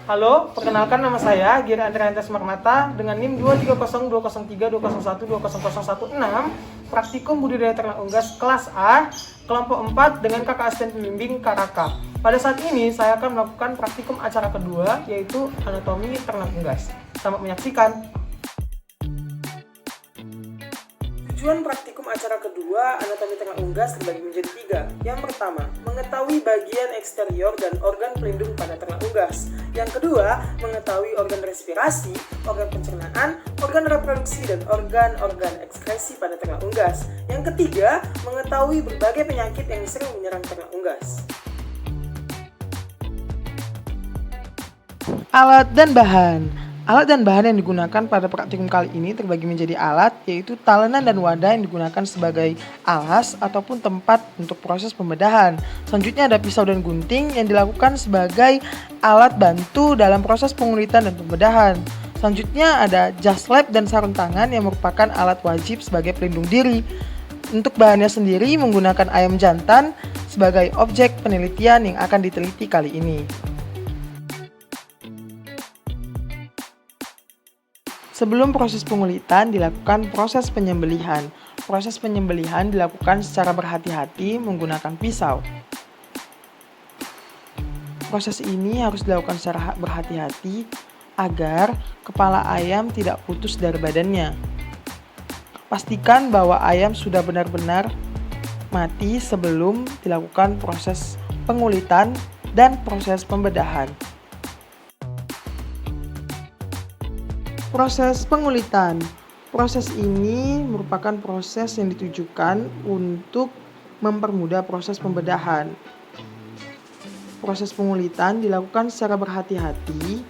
Halo, perkenalkan nama saya Giri Andrianto Smarmata dengan NIM 230200320120016, praktikum budidaya ternak unggas kelas A, kelompok 4 dengan kakak asisten pembimbing Karaka. Pada saat ini saya akan melakukan praktikum acara kedua, yaitu anatomi ternak unggas. Selamat menyaksikan. Tujuan praktikum acara kedua anatomi ternak unggas terbagi menjadi 3. Yang pertama, mengetahui bagian eksterior dan organ pelindung pada ternak unggas. Yang kedua, mengetahui organ respirasi, organ pencernaan, organ reproduksi, dan organ-organ ekskresi pada ternak unggas. Yang ketiga, mengetahui berbagai penyakit yang sering menyerang ternak unggas. Alat dan bahan. Alat dan bahan yang digunakan pada praktikum kali ini terbagi menjadi alat, yaitu talenan dan wadah yang digunakan sebagai alas ataupun tempat untuk proses pembedahan. Selanjutnya ada pisau dan gunting yang dilakukan sebagai alat bantu dalam proses pengulitan dan pembedahan. Selanjutnya ada jas lab dan sarung tangan yang merupakan alat wajib sebagai pelindung diri. Untuk bahannya sendiri menggunakan ayam jantan sebagai objek penelitian yang akan diteliti kali ini. Sebelum proses pengulitan dilakukan proses penyembelihan. Proses penyembelihan dilakukan secara berhati-hati menggunakan pisau. Proses ini harus dilakukan secara berhati-hati agar kepala ayam tidak putus dari badannya. Pastikan bahwa ayam sudah benar-benar mati sebelum dilakukan proses pengulitan dan proses pembedahan. Proses pengulitan. Proses ini merupakan proses yang ditujukan untuk mempermudah proses pembedahan. Proses pengulitan dilakukan secara berhati-hati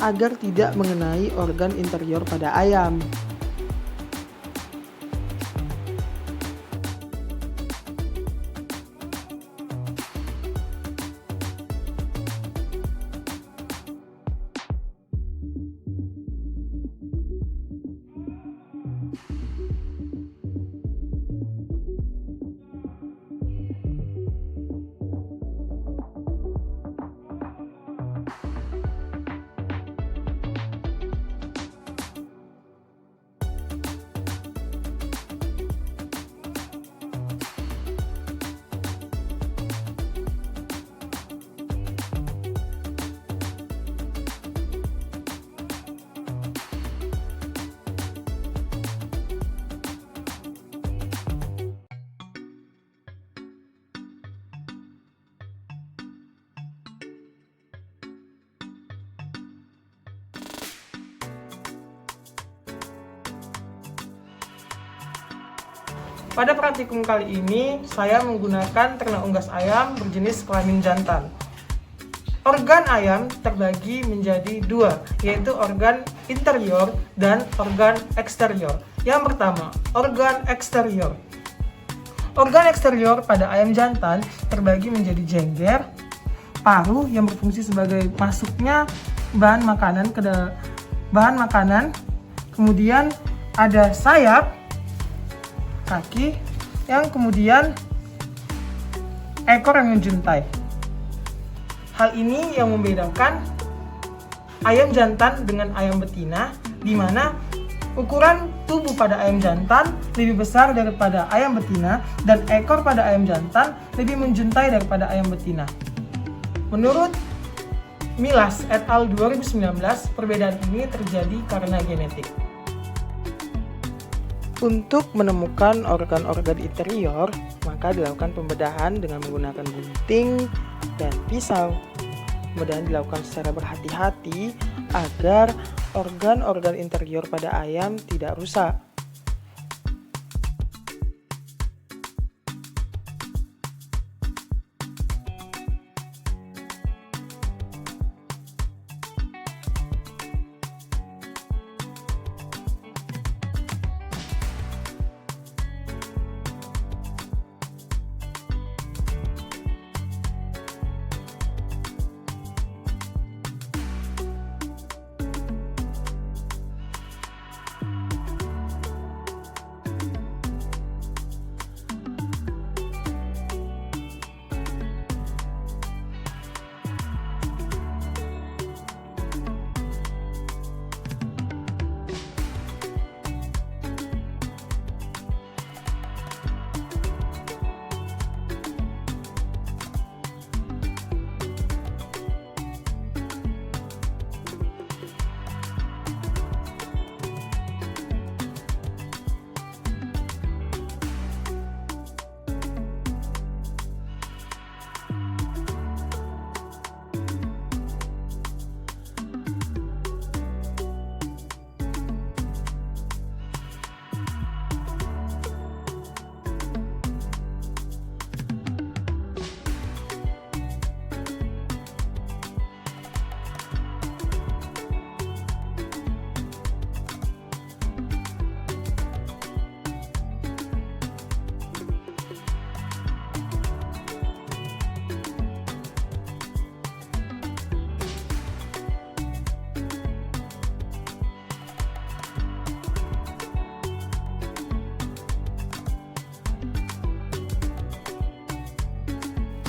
agar tidak mengenai organ interior pada ayam. Pada praktikum kali ini, saya menggunakan ternak unggas ayam berjenis kelamin jantan. Organ ayam terbagi menjadi 2, yaitu organ interior dan organ eksterior. Yang pertama, organ eksterior. Organ eksterior pada ayam jantan terbagi menjadi jengger, paruh yang berfungsi sebagai masuknya bahan makanan, kemudian ada sayap, kaki, yang kemudian ekor yang menjuntai. Hal ini yang membedakan ayam jantan dengan ayam betina, di mana ukuran tubuh pada ayam jantan lebih besar daripada ayam betina dan ekor pada ayam jantan lebih menjuntai daripada ayam betina. Menurut Milas et al. 2019, perbedaan ini terjadi karena genetik. Untuk menemukan organ-organ interior, maka dilakukan pembedahan dengan menggunakan gunting dan pisau. Pembedahan dilakukan secara berhati-hati agar organ-organ interior pada ayam tidak rusak.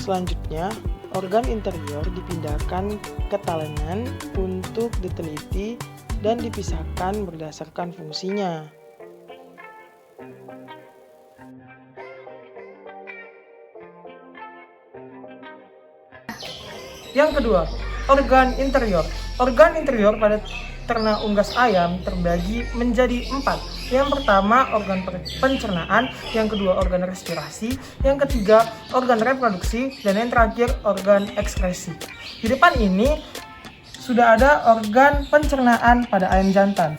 Selanjutnya, organ interior dipindahkan ke talenan untuk diteliti dan dipisahkan berdasarkan fungsinya. Yang kedua, organ interior. Organ interior pada ternak unggas ayam terbagi menjadi 4. Yang pertama, organ pencernaan. Yang kedua, organ respirasi. Yang ketiga, organ reproduksi. Dan yang terakhir, organ ekskresi. Di depan ini sudah ada organ pencernaan pada ayam jantan.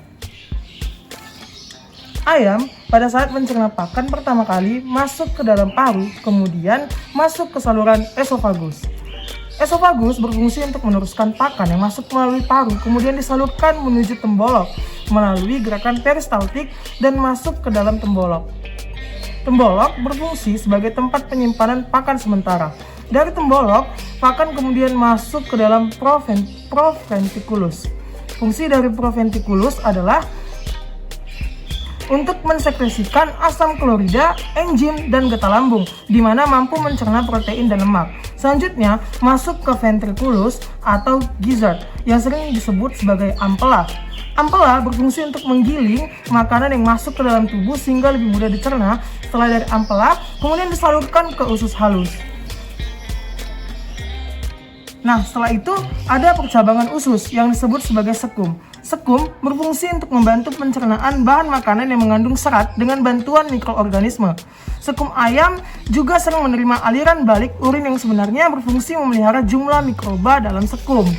Ayam pada saat mencerna pakan pertama kali masuk ke dalam paru, kemudian masuk ke saluran esofagus. Esofagus berfungsi untuk meneruskan pakan yang masuk melalui paru, kemudian disalurkan menuju tembolok melalui gerakan peristaltik dan masuk ke dalam tembolok. Tembolok berfungsi sebagai tempat penyimpanan pakan sementara. Dari tembolok, pakan kemudian masuk ke dalam proventriculus. Fungsi dari proventriculus adalah untuk mensekresikan asam klorida, enzim, dan getah lambung, di mana mampu mencerna protein dan lemak. Selanjutnya, masuk ke ventriculus atau gizzard, yang sering disebut sebagai ampela. Ampela berfungsi untuk menggiling makanan yang masuk ke dalam tubuh sehingga lebih mudah dicerna. Setelah dari ampela, kemudian disalurkan ke usus halus. Nah, setelah itu ada percabangan usus yang disebut sebagai sekum. Sekum berfungsi untuk membantu pencernaan bahan makanan yang mengandung serat dengan bantuan mikroorganisme. Sekum ayam juga sering menerima aliran balik urin yang sebenarnya berfungsi memelihara jumlah mikroba dalam sekum,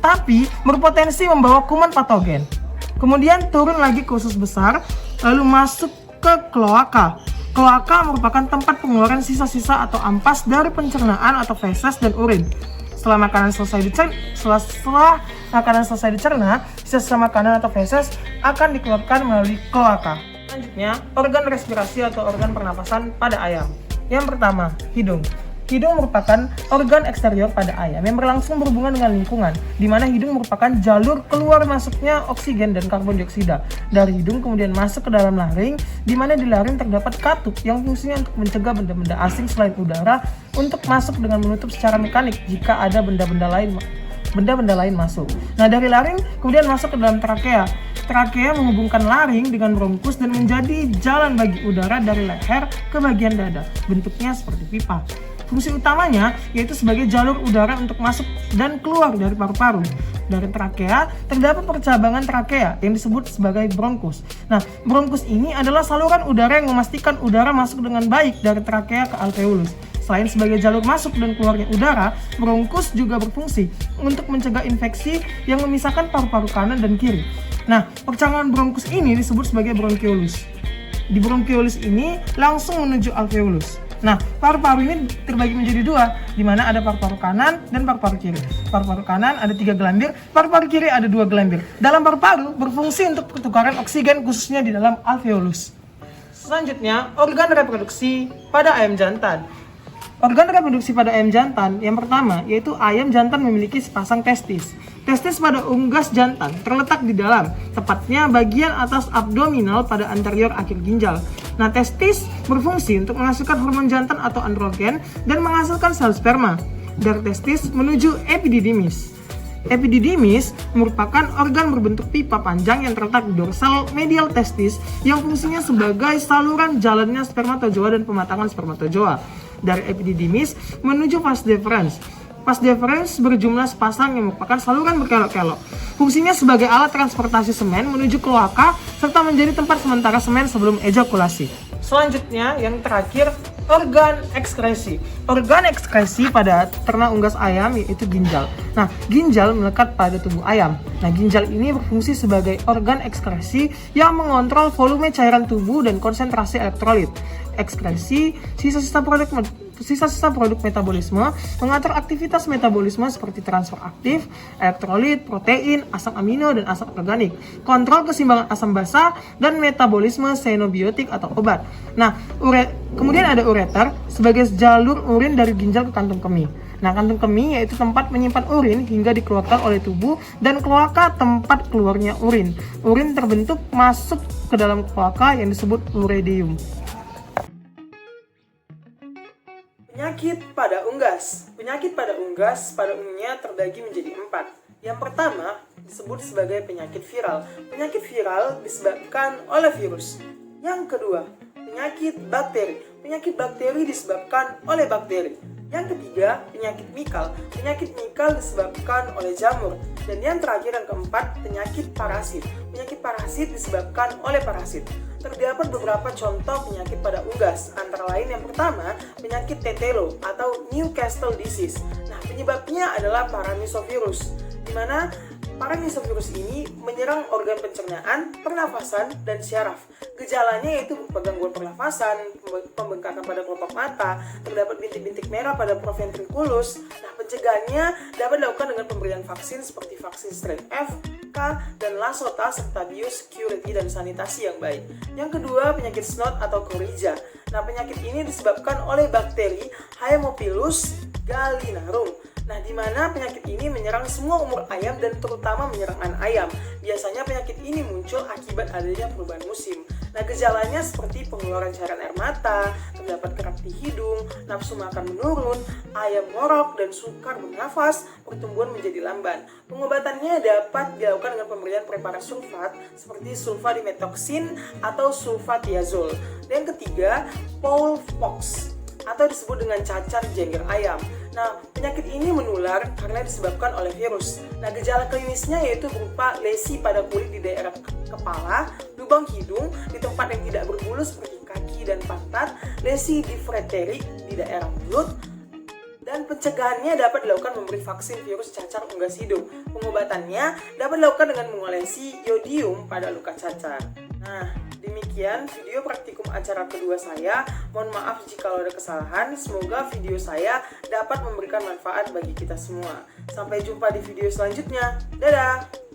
tapi berpotensi membawa kuman patogen. Kemudian turun lagi ke usus besar, lalu masuk ke kloaka. Kloaka merupakan tempat pengeluaran sisa-sisa atau ampas dari pencernaan atau feses dan urin. Setelah makanan selesai dicerna, sisa-sisa makanan atau feses akan dikeluarkan melalui kloaka. Selanjutnya, organ respirasi atau organ pernapasan pada ayam. Yang pertama, hidung. Hidung merupakan organ eksterior pada ayam yang berlangsung berhubungan dengan lingkungan, di mana hidung merupakan jalur keluar masuknya oksigen dan karbon dioksida. Dari hidung kemudian masuk ke dalam laring, di mana di laring terdapat katup yang fungsinya untuk mencegah benda-benda asing selain udara untuk masuk dengan menutup secara mekanik jika ada benda-benda lain masuk. Nah, dari laring kemudian masuk ke dalam trakea. Trakea menghubungkan laring dengan bronkus dan menjadi jalan bagi udara dari leher ke bagian dada. Bentuknya seperti pipa. Fungsi utamanya yaitu sebagai jalur udara untuk masuk dan keluar dari paru-paru. Dari trakea terdapat percabangan trakea yang disebut sebagai bronkus. Nah, bronkus ini adalah saluran udara yang memastikan udara masuk dengan baik dari trakea ke alveolus. Selain sebagai jalur masuk dan keluarnya udara, bronkus juga berfungsi untuk mencegah infeksi yang memisahkan paru-paru kanan dan kiri. Nah, percabangan bronkus ini disebut sebagai bronkiolus. Di bronkiolus ini langsung menuju alveolus. Nah, paru-paru ini terbagi menjadi 2, di mana ada paru-paru kanan dan paru-paru kiri. Paru-paru kanan ada 3 gelambir, paru-paru kiri ada 2 gelambir. Dalam paru-paru berfungsi untuk pertukaran oksigen khususnya di dalam alveolus. Selanjutnya, organ reproduksi pada ayam jantan. Organ reproduksi pada ayam jantan yang pertama yaitu ayam jantan memiliki sepasang testis. Testis pada unggas jantan terletak di dalam, tepatnya bagian atas abdominal pada anterior akhir ginjal. Nah, testis berfungsi untuk menghasilkan hormon jantan atau androgen dan menghasilkan sel sperma. Dari testis menuju epididymis. Epididymis merupakan organ berbentuk pipa panjang yang terletak di dorsal medial testis yang fungsinya sebagai saluran jalannya spermatozoa dan pematangan spermatozoa. Dari epididymis menuju vas deferens. Vas deferens berjumlah sepasang yang merupakan saluran berkelok-kelok. Fungsinya sebagai alat transportasi semen menuju kloaka serta menjadi tempat sementara semen sebelum ejakulasi. Selanjutnya, yang terakhir, organ ekskresi. Organ ekskresi pada ternak unggas ayam yaitu ginjal. Nah, ginjal melekat pada tubuh ayam. Nah, ginjal ini berfungsi sebagai organ ekskresi yang mengontrol volume cairan tubuh dan konsentrasi elektrolit. Ekskresi sisa-sisa produk metabolisme, mengatur aktivitas metabolisme seperti transfer aktif, elektrolit, protein, asam amino, dan asam organik, kontrol keseimbangan asam basa, dan metabolisme xenobiotik atau obat. Nah, kemudian ada ureter sebagai jalur urin dari ginjal ke kantung kemih. Nah, kantung kemih yaitu tempat menyimpan urin hingga dikeluarkan oleh tubuh, dan kloaka tempat keluarnya urin. Urin terbentuk masuk ke dalam kloaka yang disebut ureidium. Penyakit pada unggas. Penyakit pada unggas pada umumnya terbagi menjadi 4. Yang pertama disebut sebagai penyakit viral. Penyakit viral disebabkan oleh virus. Yang kedua, penyakit bakteri. Penyakit bakteri disebabkan oleh bakteri. Yang ketiga, penyakit mikal. Penyakit mikal disebabkan oleh jamur. Dan yang terakhir, yang keempat, penyakit parasit. Penyakit parasit disebabkan oleh parasit. Terdapat beberapa contoh penyakit pada unggas, antara lain yang pertama, penyakit tetelo atau Newcastle disease. Nah, penyebabnya adalah paramyxovirus, di mana paramyxovirus ini menyerang organ pencernaan, pernafasan, dan syaraf. Gejalanya yaitu berupa gangguan pernafasan, pembengkakan pada kelopak mata, terdapat bintik-bintik merah pada proventriculus. Nah, pencegahannya dapat dilakukan dengan pemberian vaksin seperti vaksin strain F, K, dan Lasota, serta biosecurity dan sanitasi yang baik. Yang kedua, penyakit snot atau coryza. Nah, penyakit ini disebabkan oleh bakteri Haemophilus gallinarum. Nah, di mana penyakit ini menyerang semua umur ayam dan terutama menyerang anak ayam. Biasanya penyakit ini muncul akibat adanya perubahan musim. Nah, gejalanya seperti pengeluaran cairan air mata, terdapat kerak di hidung, nafsu makan menurun, ayam ngorok dan sukar bernafas, pertumbuhan menjadi lamban. Pengobatannya dapat dilakukan dengan pemberian preparat sulfat seperti sulfadimetoksin atau sulfatiazol. Dan yang ketiga, Poulpox atau disebut dengan cacar jengger ayam. Nah, penyakit ini menular karena disebabkan oleh virus. Nah, gejala klinisnya yaitu berupa lesi pada kulit di daerah kepala, lubang hidung, di tempat yang tidak berbulu seperti kaki dan pantat, lesi difterik di daerah mulut, dan pencegahannya dapat dilakukan memberi vaksin virus cacar unggas hidung. Pengobatannya dapat dilakukan dengan mengolesi iodium pada luka cacar. Nah, demikian video praktikum acara kedua saya. Mohon maaf jika ada kesalahan. Semoga video saya dapat memberikan manfaat bagi kita semua. Sampai jumpa di video selanjutnya. Dadah!